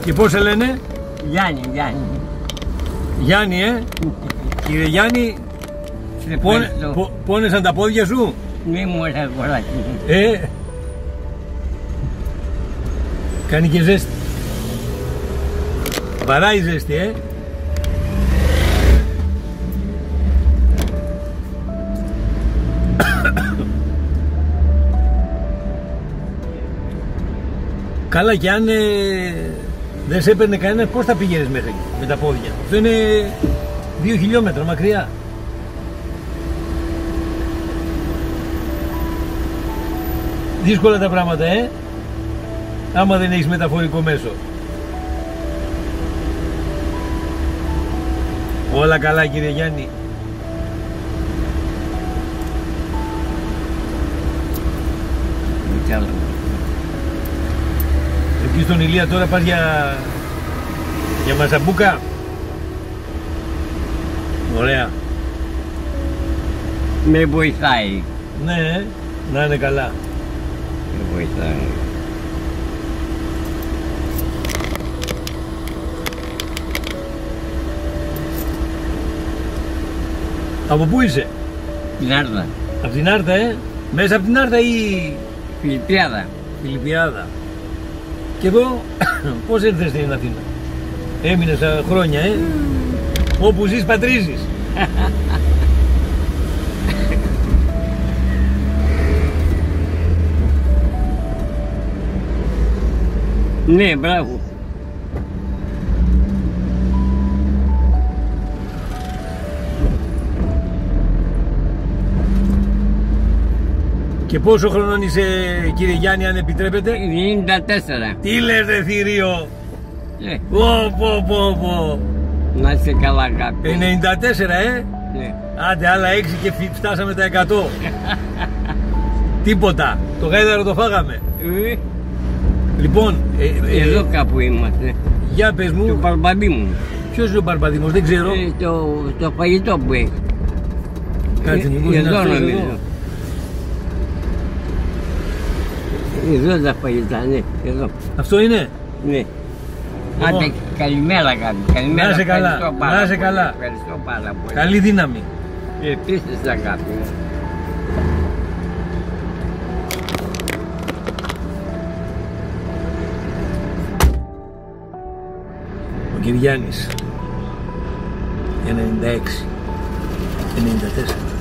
Και πώς σε λένε? Γιάννη. Γιάννη, Κύριε Γιάννη, πόνεσαν τα πόδια σου? Μη μου έρθει κοράκι. Κάνει και ζέστη. Βαράει ζέστη, Καλά, και αν δεν σε έπαιρνε κανένα, πώς θα πήγαινες μέχρι εκεί με τα πόδια? Αυτό είναι 2 χιλιόμετρα μακριά. Δύσκολα τα πράγματα, άμα δεν έχεις μεταφορικό μέσο. Όλα καλά, κύριε Γιάννη. Εκεί στον Ηλία τώρα πας για μασαμπούκα. Ωραία. Με βοηθάει. Ναι, να είναι καλά. Με βοηθάει. Από πού είσαι? Την Άρτα. Από την Άρτα, Μέσα από την Άρτα ή... Φιλιππιάδα. Φιλιππιάδα. Και εδώ πώς ήρθες στην Αθήνα? Έμεινες χρόνια, Όπου ζεις πατρίζεις. Ναι, μπράβο. Και πόσο χρονών είσαι, κύριε Γιάννη, αν επιτρέπετε? 94. Τι λες, ρε θηρίο? Πω. Να είσαι καλά, αγάπη. 94, Ναι. Άντε, άλλα 6 και φτάσαμε τα 100. Τίποτα. Το γάιδαρο το φάγαμε. Λοιπόν, εδώ κάπου είμαστε. Για πες μου. Το Παρπαδί μου. Ποιος είναι ο Παρπαδίμος? Δεν ξέρω. Το φαγητό που έχει. Κάτσε, μήπως είναι εδώ αυτός νομίζω. εδώ. Εδώ τα φαγητά, ναι. Εδώ. Αυτό είναι? Ναι. Άντε, καλημέρα, αγάπη. Καλημέρα. Να είσαι καλά. Να είσαι καλά. Ευχαριστώ πάρα πολύ. Καλή δύναμη. Επίσης, αγάπη. Ο Κυριάννης 96, 94.